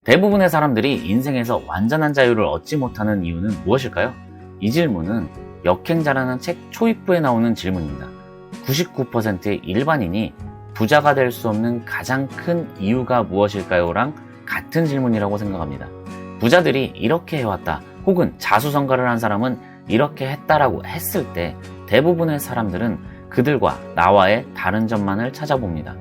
대부분의 사람들이 인생에서 완전한 자유를 얻지 못하는 이유는 무엇일까요? 이 질문은 역행자라는 책 초입부에 나오는 질문입니다. 99%의 일반인이 부자가 될 수 없는 가장 큰 이유가 무엇일까요? 랑 같은 질문이라고 생각합니다. 부자들이 이렇게 해왔다 혹은 자수성가를 한 사람은 이렇게 했다라고 했을 때 대부분의 사람들은 그들과 나와의 다른 점만을 찾아봅니다.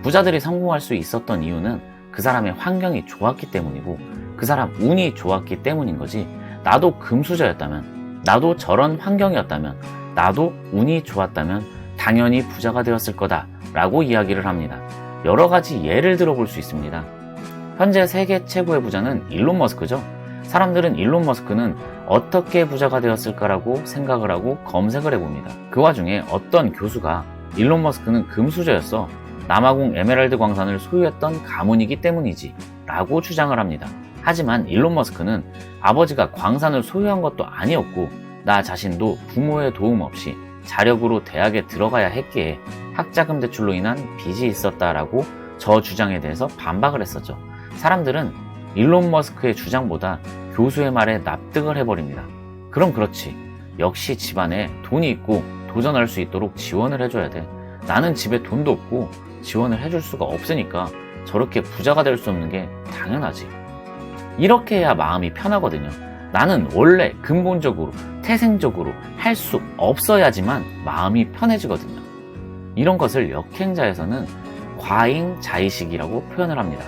부자들이 성공할 수 있었던 이유는 그 사람의 환경이 좋았기 때문이고 그 사람 운이 좋았기 때문인 거지, 나도 금수저였다면, 나도 저런 환경이었다면, 나도 운이 좋았다면 당연히 부자가 되었을 거다 라고 이야기를 합니다. 여러 가지 예를 들어볼 수 있습니다. 현재 세계 최고의 부자는 일론 머스크죠. 사람들은 일론 머스크는 어떻게 부자가 되었을까라고 생각을 하고 검색을 해봅니다. 그 와중에 어떤 교수가 일론 머스크는 금수저였어, 남아공 에메랄드 광산을 소유했던 가문이기 때문이지 라고 주장을 합니다. 하지만 일론 머스크는 아버지가 광산을 소유한 것도 아니었고 나 자신도 부모의 도움 없이 자력으로 대학에 들어가야 했기에 학자금 대출로 인한 빚이 있었다라고 저 주장에 대해서 반박을 했었죠. 사람들은 일론 머스크의 주장보다 교수의 말에 납득을 해버립니다. 그럼 그렇지, 역시 집안에 돈이 있고 도전할 수 있도록 지원을 해줘야 돼. 나는 집에 돈도 없고 지원을 해줄 수가 없으니까 저렇게 부자가 될 수 없는 게 당연하지. 이렇게 해야 마음이 편하거든요. 나는 원래 근본적으로 태생적으로 할 수 없어야지만 마음이 편해지거든요. 이런 것을 역행자에서는 과잉자의식이라고 표현을 합니다.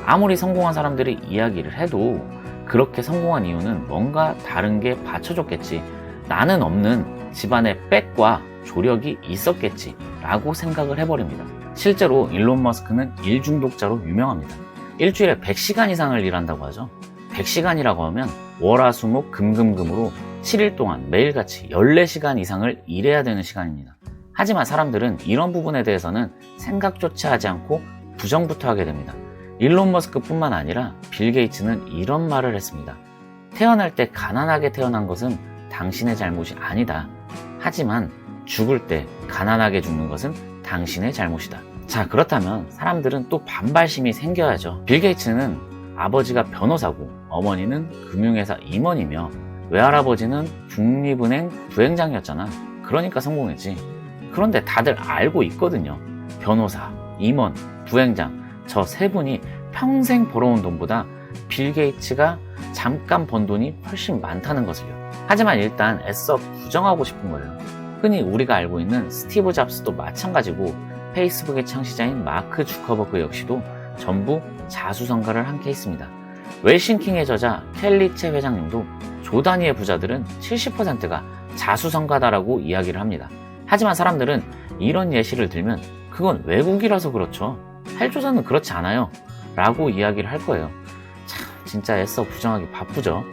아무리 성공한 사람들이 이야기를 해도 그렇게 성공한 이유는 뭔가 다른 게 받쳐줬겠지, 나는 없는 집안의 빽과 조력이 있었겠지 라고 생각을 해버립니다. 실제로 일론 머스크는 일중독자로 유명합니다. 일주일에 100시간 이상을 일한다고 하죠. 100시간이라고 하면 월화수목 금금금으로 7일 동안 매일같이 14시간 이상을 일해야 되는 시간입니다. 하지만 사람들은 이런 부분에 대해서는 생각조차 하지 않고 부정부터 하게 됩니다. 일론 머스크뿐만 아니라 빌 게이츠는 이런 말을 했습니다. 태어날 때 가난하게 태어난 것은 당신의 잘못이 아니다. 하지만 죽을 때 가난하게 죽는 것은 당신의 잘못이다. 자, 그렇다면 사람들은 또 반발심이 생겨야죠. 빌 게이츠는 아버지가 변호사고 어머니는 금융회사 임원이며 외할아버지는 국립은행 부행장이었잖아. 그러니까 성공했지. 그런데 다들 알고 있거든요. 변호사, 임원, 부행장, 저 세 분이 평생 벌어온 돈보다 빌 게이츠가 잠깐 번 돈이 훨씬 많다는 것을요. 하지만 일단 애써 부정하고 싶은 거예요. 흔히 우리가 알고 있는 스티브 잡스도 마찬가지고 페이스북의 창시자인 마크 주커버그 역시도 전부 자수성가를 한 케이스입니다. 웰싱킹의 저자 켈리 채 회장님도 조 단위의 부자들은 70%가 자수성가다라고 이야기를 합니다. 하지만 사람들은 이런 예시를 들면 그건 외국이라서 그렇죠, 헬조선은 그렇지 않아요 라고 이야기를 할 거예요. 참, 진짜 애써 부정하기 바쁘죠.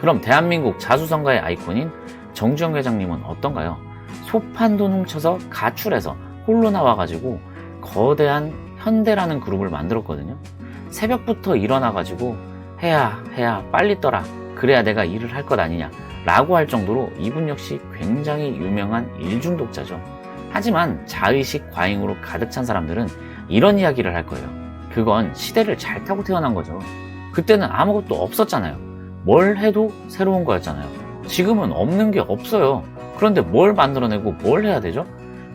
그럼 대한민국 자수성가의 아이콘인 정주영 회장님은 어떤가요? 소판돈 훔쳐서 가출해서 홀로 나와가지고 거대한 현대라는 그룹을 만들었거든요. 새벽부터 일어나가지고 해야 빨리 떠라, 그래야 내가 일을 할 것 아니냐 라고 할 정도로 이분 역시 굉장히 유명한 일중독자죠. 하지만 자의식 과잉으로 가득 찬 사람들은 이런 이야기를 할 거예요. 그건 시대를 잘 타고 태어난 거죠. 그때는 아무것도 없었잖아요. 뭘 해도 새로운 거였잖아요. 지금은 없는 게 없어요. 그런데 뭘 만들어내고 뭘 해야 되죠?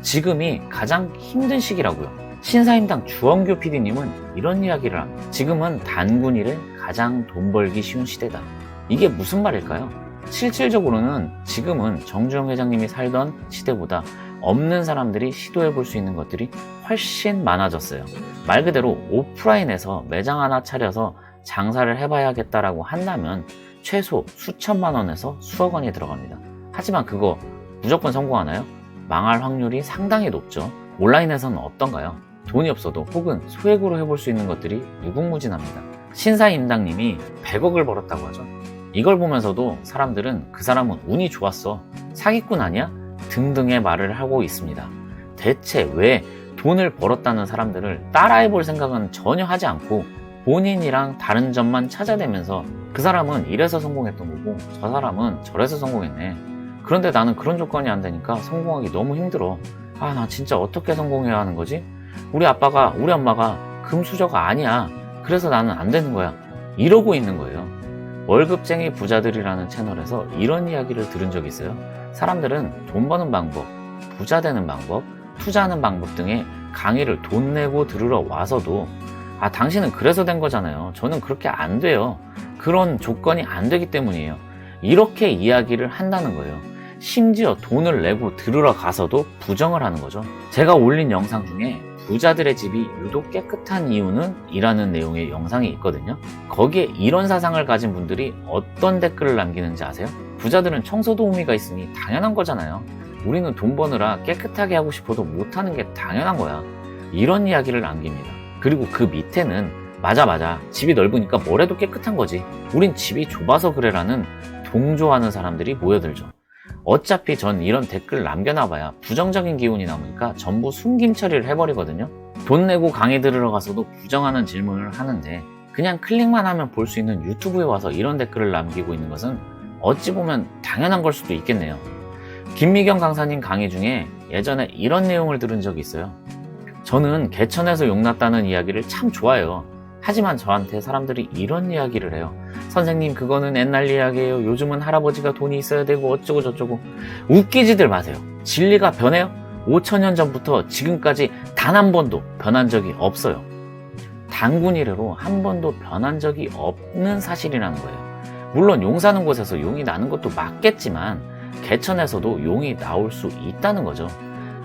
지금이 가장 힘든 시기라고요. 신사임당 주원규 PD님은 이런 이야기를 합니다. 지금은 단군일에 가장 돈 벌기 쉬운 시대다. 이게 무슨 말일까요? 실질적으로는 지금은 정주영 회장님이 살던 시대보다 없는 사람들이 시도해 볼 수 있는 것들이 훨씬 많아졌어요. 말 그대로 오프라인에서 매장 하나 차려서 장사를 해봐야겠다라고 한다면 최소 수천만 원에서 수억 원이 들어갑니다. 하지만 그거 무조건 성공하나요? 망할 확률이 상당히 높죠. 온라인에서는 어떤가요? 돈이 없어도 혹은 소액으로 해볼 수 있는 것들이 무궁무진합니다. 신사임당님이 100억을 벌었다고 하죠. 이걸 보면서도 사람들은 그 사람은 운이 좋았어, 사기꾼 아니야? 등등의 말을 하고 있습니다. 대체 왜 돈을 벌었다는 사람들을 따라해볼 생각은 전혀 하지 않고 본인이랑 다른 점만 찾아내면서 그 사람은 이래서 성공했던 거고 저 사람은 저래서 성공했네, 그런데 나는 그런 조건이 안 되니까 성공하기 너무 힘들어, 나 진짜 어떻게 성공해야 하는 거지? 우리 아빠가 우리 엄마가 금수저가 아니야, 그래서 나는 안 되는 거야, 이러고 있는 거예요. 월급쟁이 부자들이라는 채널에서 이런 이야기를 들은 적이 있어요. 사람들은 돈 버는 방법, 부자 되는 방법, 투자하는 방법 등의 강의를 돈 내고 들으러 와서도 당신은 그래서 된 거잖아요. 저는 그렇게 안 돼요. 그런 조건이 안 되기 때문이에요. 이렇게 이야기를 한다는 거예요. 심지어 돈을 내고 들으러 가서도 부정을 하는 거죠. 제가 올린 영상 중에 부자들의 집이 유독 깨끗한 이유는? 이라는 내용의 영상이 있거든요. 거기에 이런 사상을 가진 분들이 어떤 댓글을 남기는지 아세요? 부자들은 청소 도우미가 있으니 당연한 거잖아요. 우리는 돈 버느라 깨끗하게 하고 싶어도 못하는 게 당연한 거야. 이런 이야기를 남깁니다. 그리고 그 밑에는 맞아 집이 넓으니까 뭘 해도 깨끗한 거지. 우린 집이 좁아서 그래라는 동조하는 사람들이 모여들죠. 어차피 전 이런 댓글 남겨놔봐야 부정적인 기운이 남으니까 전부 숨김 처리를 해버리거든요. 돈 내고 강의 들으러 가서도 부정하는 질문을 하는데 그냥 클릭만 하면 볼 수 있는 유튜브에 와서 이런 댓글을 남기고 있는 것은 어찌 보면 당연한 걸 수도 있겠네요. 김미경 강사님 강의 중에 예전에 이런 내용을 들은 적이 있어요. 저는 개천에서 용났다는 이야기를 참 좋아해요. 하지만 저한테 사람들이 이런 이야기를 해요. 선생님, 그거는 옛날 이야기예요. 요즘은 할아버지가 돈이 있어야 되고 어쩌고 저쩌고. 웃기지들 마세요. 진리가 변해요? 5,000년 전부터 지금까지 단 한 번도 변한 적이 없어요. 단군 이래로 한 번도 변한 적이 없는 사실이라는 거예요. 물론 용 사는 곳에서 용이 나는 것도 맞겠지만 개천에서도 용이 나올 수 있다는 거죠.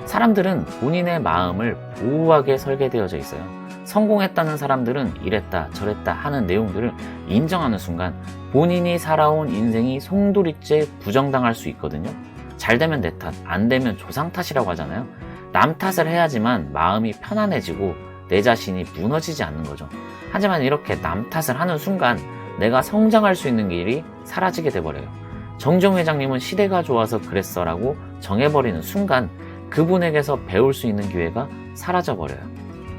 사람들은 본인의 마음을 보호하게 설계되어져 있어요. 성공했다는 사람들은 이랬다 저랬다 하는 내용들을 인정하는 순간 본인이 살아온 인생이 송두리째 부정당할 수 있거든요. 잘 되면 내 탓, 안 되면 조상 탓이라고 하잖아요. 남 탓을 해야지만 마음이 편안해지고 내 자신이 무너지지 않는 거죠. 하지만 이렇게 남 탓을 하는 순간 내가 성장할 수 있는 길이 사라지게 돼버려요. 정정 회장님은 시대가 좋아서 그랬어 라고 정해버리는 순간 그분에게서 배울 수 있는 기회가 사라져버려요.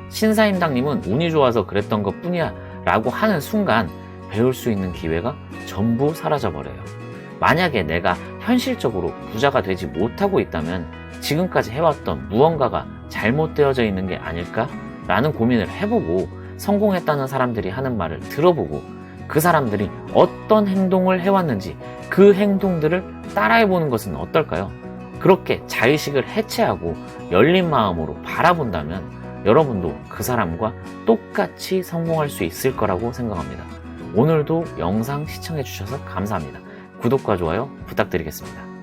신사임당님은 운이 좋아서 그랬던 것 뿐이야 라고 하는 순간 배울 수 있는 기회가 전부 사라져버려요. 만약에 내가 현실적으로 부자가 되지 못하고 있다면 지금까지 해왔던 무언가가 잘못되어져 있는 게 아닐까? 라는 고민을 해보고 성공했다는 사람들이 하는 말을 들어보고 그 사람들이 어떤 행동을 해왔는지 그 행동들을 따라해보는 것은 어떨까요? 그렇게 자의식을 해체하고 열린 마음으로 바라본다면 여러분도 그 사람과 똑같이 성공할 수 있을 거라고 생각합니다. 오늘도 영상 시청해 주셔서 감사합니다. 구독과 좋아요 부탁드리겠습니다.